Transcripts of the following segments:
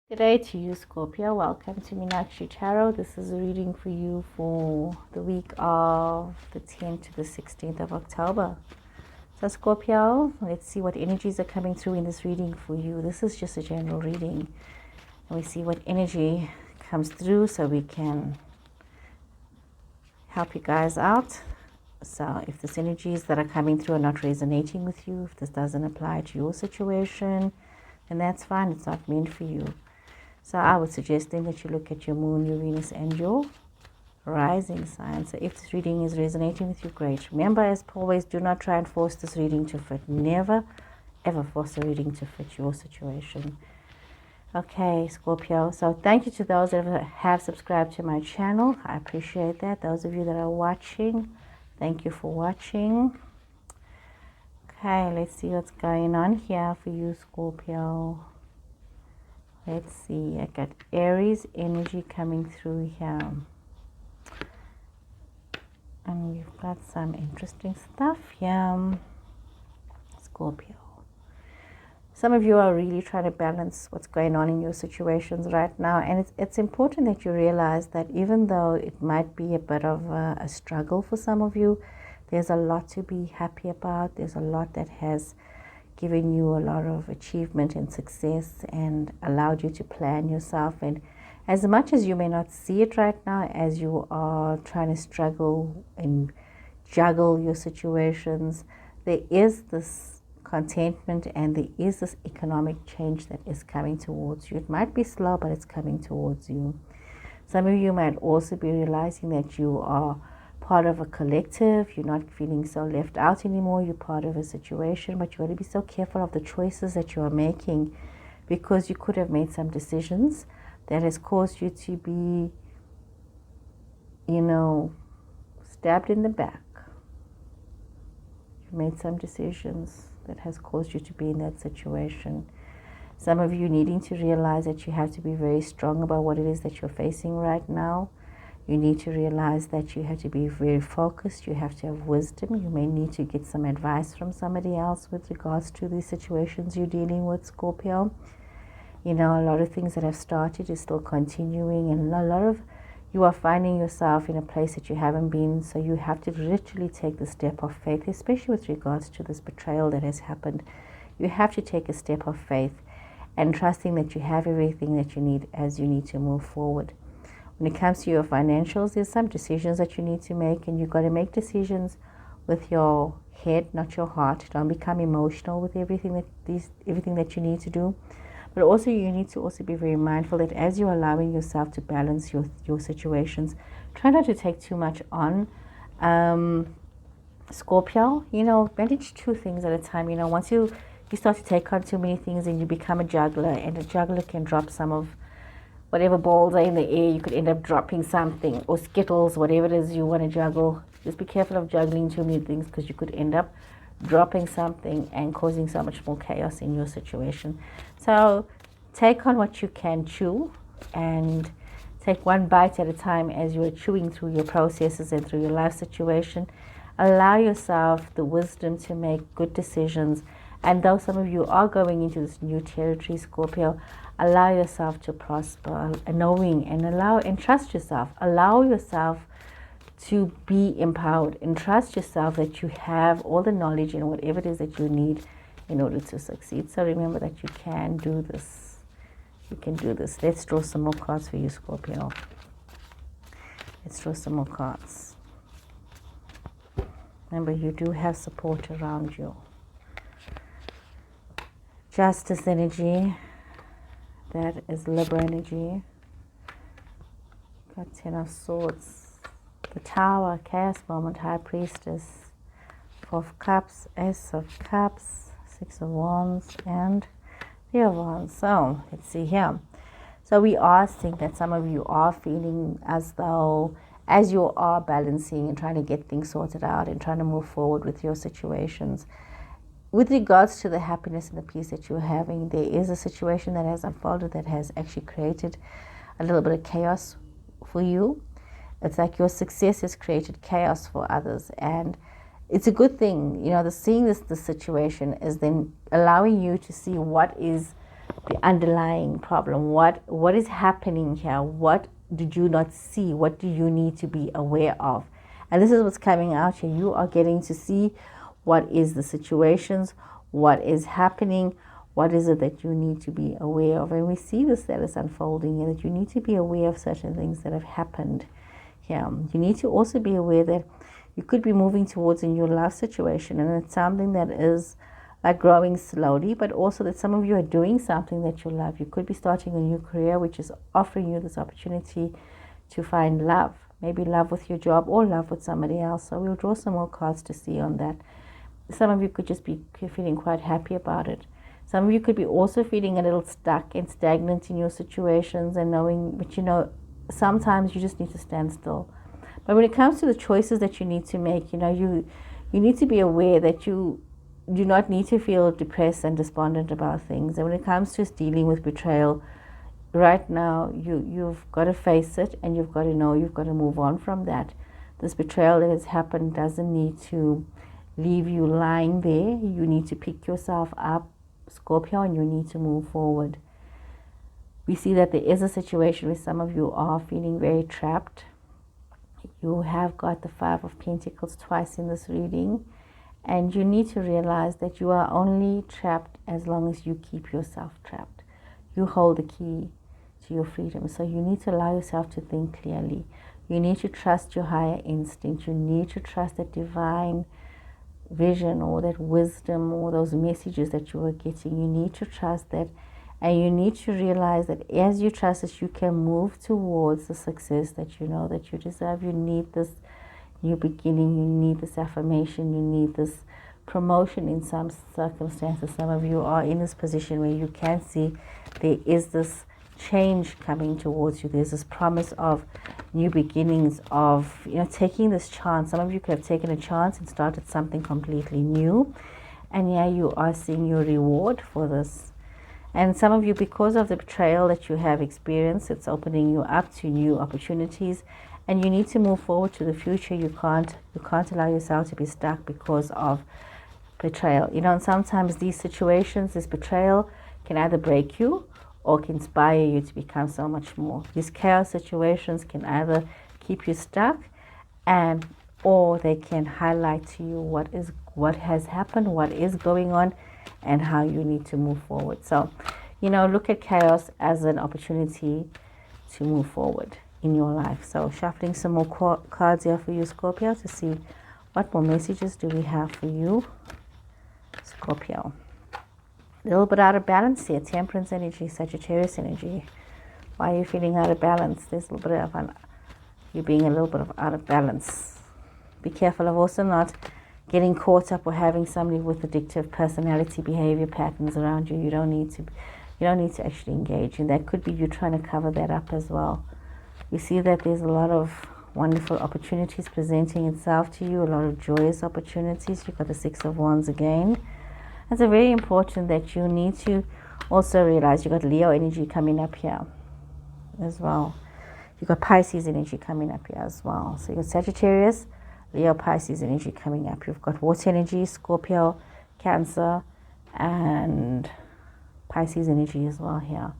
Good day to you, Scorpio. Welcome to Meenakshi Tarot. This is a reading for you for the week of the 10th to the 16th of October. So, Scorpio, let's see what energies are coming through in this reading for you. This is just a general reading. And we see what energy comes through so we can help you guys out. So, if these energies that are coming through are not resonating with you, if this doesn't apply to your situation, then that's fine. It's not meant for you. So I would suggest then that you look at your moon, your Venus, and your rising sign. So if this reading is resonating with you, great. Remember, as always, do not try and force this reading to fit. Never, ever force a reading to fit your situation. Okay, Scorpio. So thank you to those that have subscribed to my channel. I appreciate that. Those of you that are watching, thank you for watching. Okay, let's see what's going on here for you, Scorpio. Let's see, I got Aries energy coming through here. And we've got some interesting stuff here. Scorpio. Some of you are really trying to balance what's going on in your situations right now. And it's important that you realize that even though it might be a bit of a struggle for some of you, there's a lot to be happy about. There's a lot that has given you a lot of achievement and success and allowed you to plan yourself. And as much as you may not see it right now, as you are trying to struggle and juggle your situations, there is this contentment and there is this economic change that is coming towards you. It might be slow, but it's coming towards you. Some of you might also be realizing that you are part of a collective. You're not feeling so left out anymore. You're part of a situation, but you want to be so careful of the choices that you are making, because you could have made some decisions that has caused you to be, stabbed in the back. You made some decisions that has caused you to be in that situation. Some of you needing to realize that you have to be very strong about what it is that you're facing right now. You need to realize that you have to be very focused. You have to have wisdom. You may need to get some advice from somebody else with regards to the situations you're dealing with, Scorpio. A lot of things that have started is still continuing, and a lot of you are finding yourself in a place that you haven't been. So you have to literally take the step of faith, especially with regards to this betrayal that has happened. You have to take a step of faith and trusting that you have everything that you need as you need to move forward. When it comes to your financials, there's some decisions that you need to make, and you've got to make decisions with your head, not your heart. Don't become emotional with everything that you need to do. But also you need to also be very mindful that as you're allowing yourself to balance your situations, try not to take too much on. Scorpio, manage two things at a time. Once you start to take on too many things, and you become a juggler, and a juggler can drop some of whatever balls are in the air. You could end up dropping something, or Skittles, whatever it is you want to juggle. Just be careful of juggling too many things, because you could end up dropping something and causing so much more chaos in your situation. So take on what you can chew, and take one bite at a time as you are chewing through your processes and through your life situation. Allow yourself the wisdom to make good decisions. And though some of you are going into this new territory, Scorpio, allow yourself to prosper, knowing and trust yourself. Allow yourself to be empowered, and trust yourself that you have all the knowledge and whatever it is that you need in order to succeed. So remember that you can do this. You can do this. Let's draw some more cards for you, Scorpio. Let's draw some more cards. Remember, you do have support around you. Justice energy. That is Libra energy. Got 10 of Swords. The Tower, Chaos Moment, High Priestess. 4 of Cups, Ace of Cups, 6 of Wands, and 3 of Wands. So, let's see here. So we are seeing that some of you are feeling as though, as you are balancing and trying to get things sorted out and trying to move forward with your situations, with regards to the happiness and the peace that you're having, there is a situation that has unfolded that has actually created a little bit of chaos for you. It's like your success has created chaos for others, and it's a good thing. Seeing this situation is then allowing you to see what is the underlying problem. What is happening here? What did you not see? What do you need to be aware of? And this is what's coming out here. You are getting to see what is the situations, what is happening, what is it that you need to be aware of. And we see this that is unfolding, and that you need to be aware of certain things that have happened here. You need to also be aware that you could be moving towards a new love situation, and it's something that is like growing slowly, but also that some of you are doing something that you love. You could be starting a new career, which is offering you this opportunity to find love. Maybe love with your job or love with somebody else. So we'll draw some more cards to see on that. Some of you could just be feeling quite happy about it. Some of you could be also feeling a little stuck and stagnant in your situations and knowing, but you know, sometimes you just need to stand still. But when it comes to the choices that you need to make, you know, you need to be aware that you do not need to feel depressed and despondent about things. And when it comes to dealing with betrayal, right now, you've got to face it, and you've got to know you've got to move on from that. This betrayal that has happened doesn't need to leave you lying there. You need to pick yourself up, Scorpio, and you need to move forward. We see that there is a situation where some of you are feeling very trapped. You have got the Five of Pentacles twice in this reading. And you need to realize that you are only trapped as long as you keep yourself trapped. You hold the key to your freedom. So you need to allow yourself to think clearly. You need to trust your higher instinct. You need to trust that divine vision or that wisdom or those messages that you are getting. You need to trust that. And you need to realize that as you trust this, you can move towards the success that you know that you deserve. You need this new beginning, you need this affirmation, you need this promotion in some circumstances. Some of you are in this position where you can see there is this change coming towards you. There's this promise of new beginnings, of, you know, taking this chance. Some of you could have taken a chance and started something completely new, and yeah, you are seeing your reward for this. And some of you, because of the betrayal that you have experienced, it's opening you up to new opportunities. And you need to move forward to the future. You can't allow yourself to be stuck because of betrayal. You know, and sometimes these situations, this betrayal can either break you or can inspire you to become so much more. These chaos situations can either keep you stuck, or they can highlight to you what has happened, what is going on, and how you need to move forward. So, you know, look at chaos as an opportunity to move forward in your life. So shuffling some more cards here for you, Scorpio, to see what more messages do we have for you, Scorpio. A little bit out of balance here. Temperance energy, Sagittarius energy. Why are you feeling out of balance? There's a little bit of you being a little bit of out of balance. Be careful of also not getting caught up or having somebody with addictive personality behavior patterns around you. You don't need to actually engage, and that could be you trying to cover that up as well. You see that there's a lot of wonderful opportunities presenting itself to you, a lot of joyous opportunities. You've got the Six of Wands again. It's very important that you need to also realize you've got Leo energy coming up here as well. You've got Pisces energy coming up here as well. So you've got Sagittarius, Leo, Pisces energy coming up. You've got water energy, Scorpio, Cancer, and Pisces energy as well here.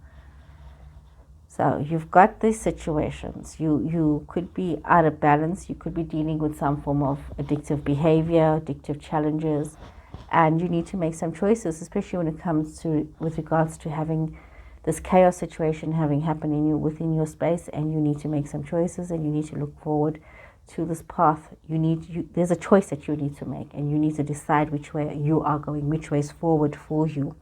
So you've got these situations. You could be out of balance. You could be dealing with some form of addictive behavior, addictive challenges, and you need to make some choices, especially when it comes to with regards to having this chaos situation having happened in you within your space, and you need to make some choices, and you need to look forward to this path. There's a choice that you need to make, and you need to decide which way you are going, which way is forward for you.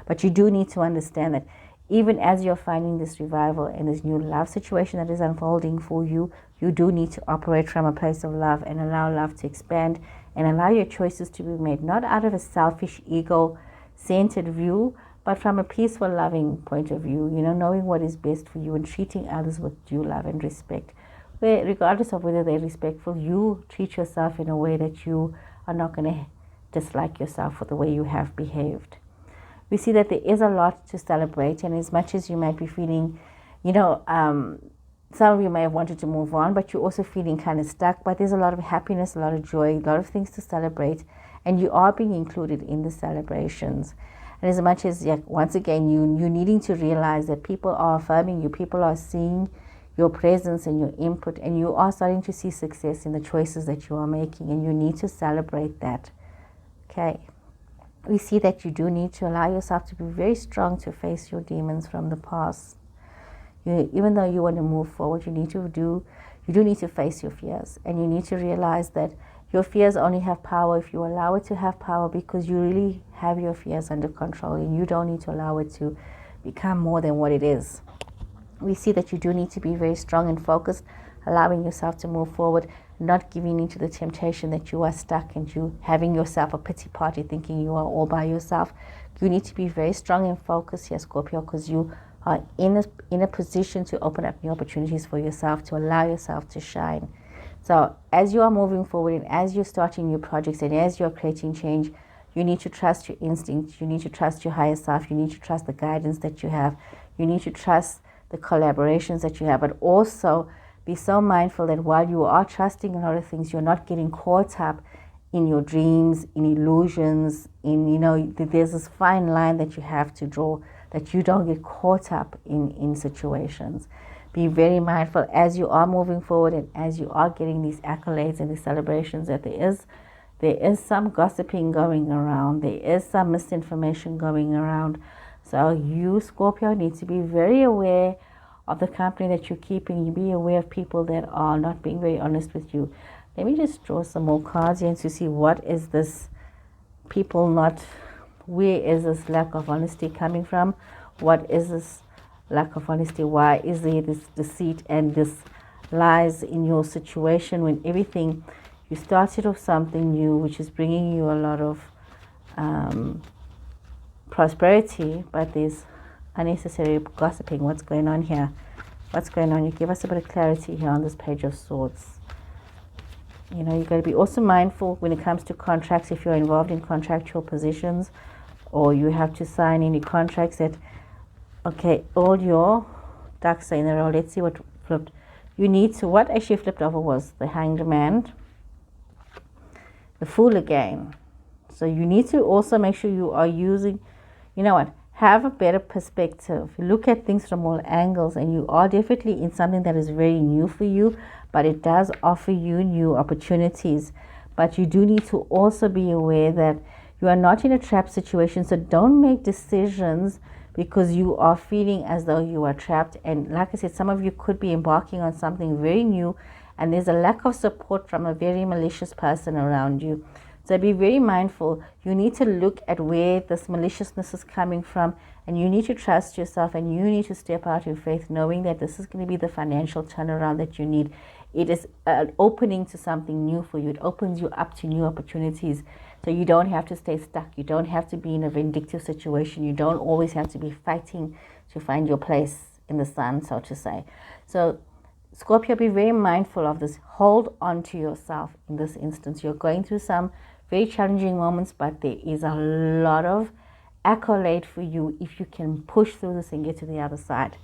But you do need to understand that even as you're finding this revival and this new love situation that is unfolding for you, you do need to operate from a place of love and allow love to expand and allow your choices to be made, not out of a selfish, ego-centered view, but from a peaceful, loving point of view, you know, knowing what is best for you and treating others with due love and respect. Where, regardless of whether they're respectful, you treat yourself in a way that you are not going to dislike yourself for the way you have behaved. We see that there is a lot to celebrate, and as much as you might be feeling, you know, some of you may have wanted to move on, but you're also feeling kind of stuck, but there's a lot of happiness, a lot of joy, a lot of things to celebrate, and you are being included in the celebrations. And as much as, once again, you needing to realize that people are affirming you, people are seeing your presence and your input, and you are starting to see success in the choices that you are making, and you need to celebrate that. Okay. We see that you do need to allow yourself to be very strong to face your demons from the past. Even though you want to move forward, you do need to face your fears, and you need to realize that your fears only have power if you allow it to have power, because you really have your fears under control, and you don't need to allow it to become more than what it is. We see that you do need to be very strong and focused, allowing yourself to move forward, not giving into the temptation that you are stuck and you having yourself a pity party thinking you are all by yourself. You need to be very strong and focused here, Scorpio, because you are in a position to open up new opportunities for yourself, to allow yourself to shine. So as you are moving forward, and as you're starting new projects, and as you're creating change, you need to trust your instincts, you need to trust your higher self, you need to trust the guidance that you have, you need to trust the collaborations that you have, but also be so mindful that while you are trusting a lot of things, you're not getting caught up in your dreams, in illusions, there's this fine line that you have to draw, that you don't get caught up in situations. Be very mindful as you are moving forward, and as you are getting these accolades and these celebrations, that there is some gossiping going around, there is some misinformation going around. So you, Scorpio, need to be very aware of the company that you're keeping. You be aware of people that are not being very honest with you. Let me just draw some more cards here to see what is this people not, where is this lack of honesty coming from? What is this lack of honesty? Why is there this deceit and this lies in your situation, when everything, you started off something new, which is bringing you a lot of prosperity, but there's unnecessary gossiping. What's going on here? What's going on? You give us a bit of clarity here on this Page of Swords. You've got to be also mindful when it comes to contracts, if you're involved in contractual positions, or you have to sign any contracts, that, okay, all your ducks are in a row. Let's see what flipped. What actually flipped over was the Hanged Man, the Fool again. So you need to also make sure you are using, have a better perspective. Look at things from all angles, and you are definitely in something that is very new for you, but it does offer you new opportunities. But you do need to also be aware that you are not in a trap situation, so don't make decisions because you are feeling as though you are trapped. And like I said, some of you could be embarking on something very new, and there's a lack of support from a very malicious person around you. So be very mindful. You need to look at where this maliciousness is coming from, and you need to trust yourself, and you need to step out in faith, knowing that this is going to be the financial turnaround that you need. It is an opening to something new for you. It opens you up to new opportunities. So you don't have to stay stuck. You don't have to be in a vindictive situation. You don't always have to be fighting to find your place in the sun, so to say. So Scorpio, be very mindful of this. Hold on to yourself in this instance. You're going through some very challenging moments, but there is a lot of accolade for you if you can push through this and get to the other side.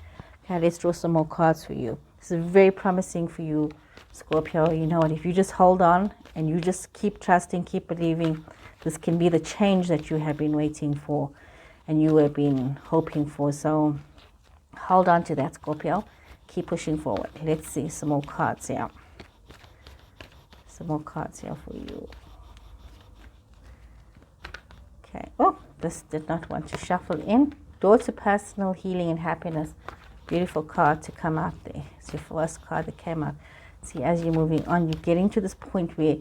Okay, let's draw some more cards for you. This is very promising for you, Scorpio. You know what? If you just hold on and you just keep trusting, keep believing, this can be the change that you have been waiting for and you have been hoping for. So hold on to that, Scorpio. Keep pushing forward. Let's see some more cards here. Some more cards here for you. Okay. Oh, this did not want to shuffle in. Door to personal healing and happiness. Beautiful card to come out there. It's your first card that came out. See, as you're moving on, you're getting to this point where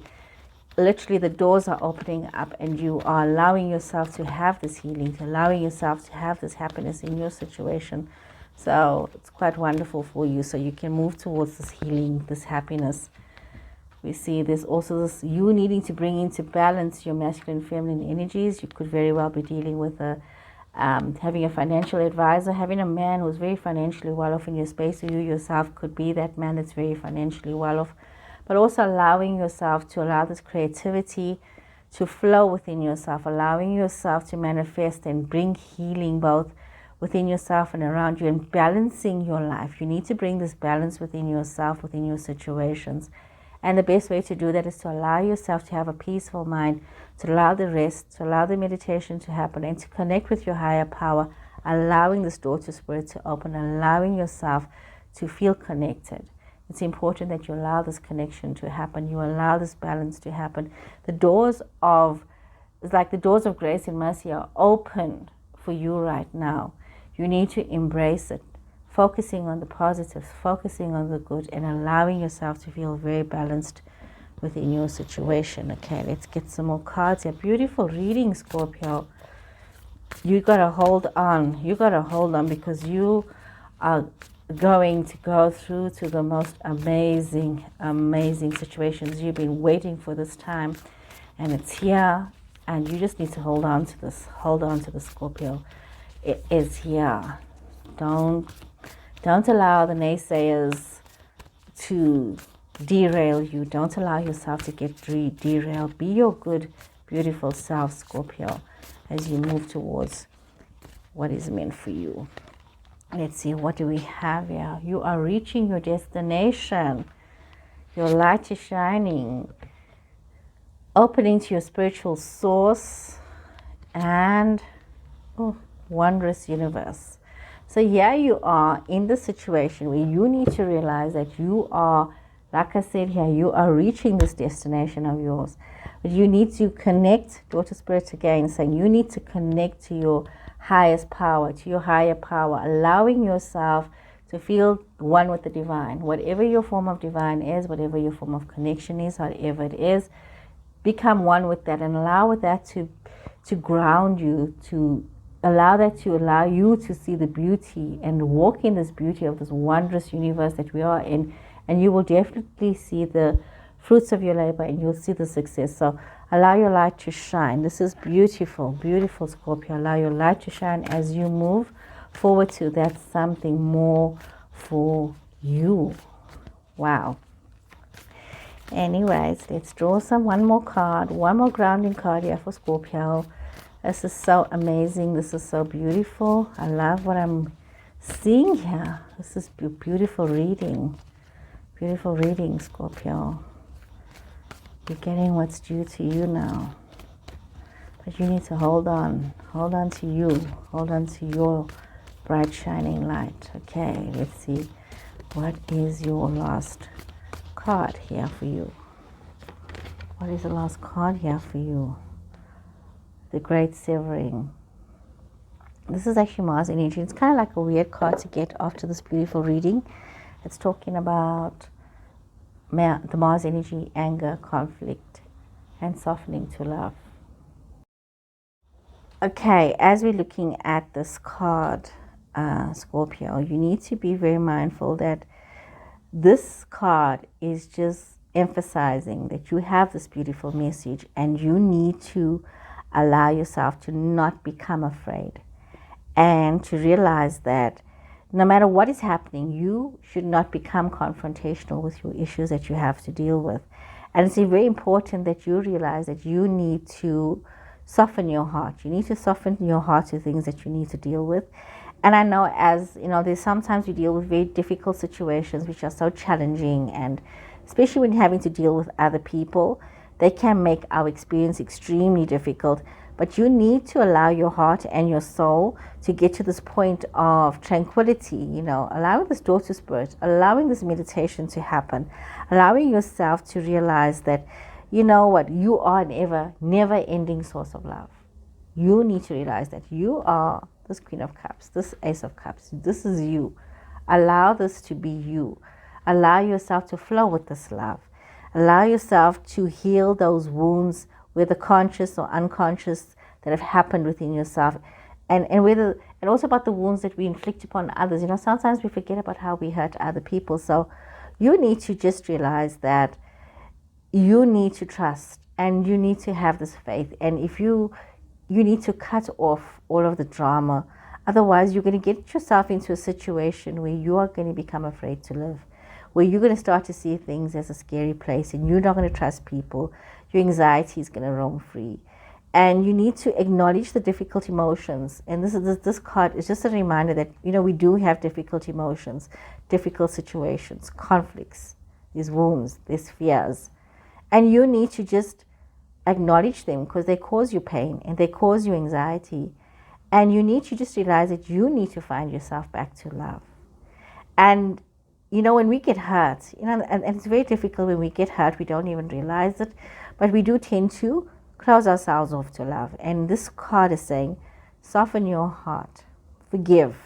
literally the doors are opening up and you are allowing yourself to have this healing, allowing yourself to have this happiness in your situation. So it's quite wonderful for you. So you can move towards this healing, this happiness. We see there's also this you needing to bring into balance your masculine and feminine energies. You could very well be dealing with having a financial advisor, having a man who's very financially well off in your space, or you yourself could be that man that's very financially well off, but also allowing yourself to allow this creativity to flow within yourself, allowing yourself to manifest and bring healing both within yourself and around you, and balancing your life. You need to bring this balance within yourself, within your situations. And the best way to do that is to allow yourself to have a peaceful mind, to allow the rest, to allow the meditation to happen, and to connect with your higher power, allowing this door to spirit to open, allowing yourself to feel connected. It's important that you allow this connection to happen. You allow this balance to happen. It's like the doors of grace and mercy are open for you right now. You need to embrace it, focusing on the positives, focusing on the good, and allowing yourself to feel very balanced within your situation. Okay, let's get some more cards here. Beautiful reading, Scorpio. You gotta hold on. You gotta hold on, because you are going to go through to the most amazing situations. You've been waiting for this time, and it's here, and you just need to hold on to this. Hold on to the Scorpio. It is here. Don't allow the naysayers to derail you. Don't allow yourself to get derailed. Be your good, beautiful self, Scorpio, as you move towards what is meant for you. Let's see, what do we have here? You are reaching your destination. Your light is shining. Opening to your spiritual source and wondrous universe. So here you are in the situation where you need to realize that you are, like I said here, you are reaching this destination of yours. But you need to connect, daughter spirit again, saying you need to connect to your highest power, to your higher power, allowing yourself to feel one with the divine. Whatever your form of divine is, whatever your form of connection is, whatever it is, become one with that and allow that to ground you, to allow you to see the beauty and walk in this beauty of this wondrous universe that we are in, and you will definitely see the fruits of your labor and you'll see the success. So allow your light to shine. This is beautiful, beautiful, Scorpio. Allow your light to shine as you move forward to that something more for you. Wow. Anyways, let's draw one more card, one more grounding card here for Scorpio. This is so amazing. This is so beautiful. I love what I'm seeing here. This is beautiful reading. Beautiful reading, Scorpio. You're getting what's due to you now. But you need to hold on. Hold on to you. Hold on to your bright, shining light. Okay, let's see. What is your last card here for you? What is the last card here for you? The Great Severing. This is actually Mars energy. It's kind of like a weird card to get after this beautiful reading. It's talking about the Mars energy, anger, conflict, and softening to love. Okay, as we're looking at this card, Scorpio, you need to be very mindful that this card is just emphasizing that you have this beautiful message and you need to allow yourself to not become afraid and to realize that no matter what is happening, you should not become confrontational with your issues that you have to deal with. And it's very important that you realize that you need to soften your heart. You need to soften your heart to things that you need to deal with. And I know, as you know, there's sometimes we deal with very difficult situations which are so challenging, and especially when you're having to deal with other people, they can make our experience extremely difficult. But you need to allow your heart and your soul to get to this point of tranquility, allowing this daughter spirit, allowing this meditation to happen, allowing yourself to realize that, you are an never-ending source of love. You need to realize that you are this Queen of Cups, this Ace of Cups. This is you. Allow this to be you. Allow yourself to flow with this love. Allow yourself to heal those wounds, whether conscious or unconscious, that have happened within yourself, and also about the wounds that we inflict upon others. Sometimes we forget about how we hurt other people. So you need to just realize that you need to trust and you need to have this faith. And if you need to cut off all of the drama, otherwise you're going to get yourself into a situation where you are going to become afraid to live, where you're going to start to see things as a scary place and you're not going to trust people. Your anxiety is going to roam free. And you need to acknowledge the difficult emotions. And this card is just a reminder that, we do have difficult emotions, difficult situations, conflicts, these wounds, these fears. And you need to just acknowledge them because they cause you pain and they cause you anxiety. And you need to just realize that you need to find yourself back to love. And, when we get hurt, and it's very difficult when we get hurt, we don't even realize it, but we do tend to close ourselves off to love. And this card is saying, soften your heart, forgive.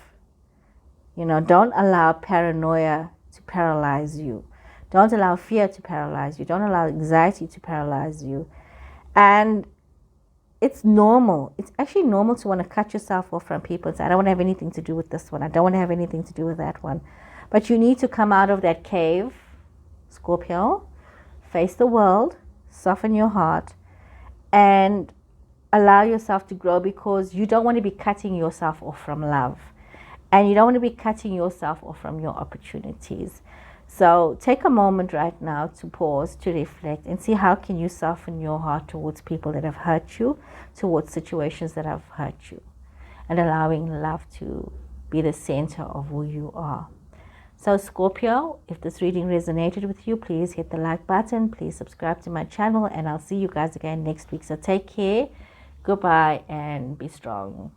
Don't allow paranoia to paralyze you. Don't allow fear to paralyze you. Don't allow anxiety to paralyze you. And it's normal. It's actually normal to want to cut yourself off from people and say, I don't want to have anything to do with this one. I don't want to have anything to do with that one. But you need to come out of that cave, Scorpio, face the world, soften your heart, and allow yourself to grow, because you don't want to be cutting yourself off from love. And you don't want to be cutting yourself off from your opportunities. So take a moment right now to pause, to reflect, and see how can you soften your heart towards people that have hurt you, towards situations that have hurt you, and allowing love to be the center of who you are. So Scorpio, if this reading resonated with you, please hit the like button. Please subscribe to my channel, and I'll see you guys again next week. So take care, goodbye, and be strong.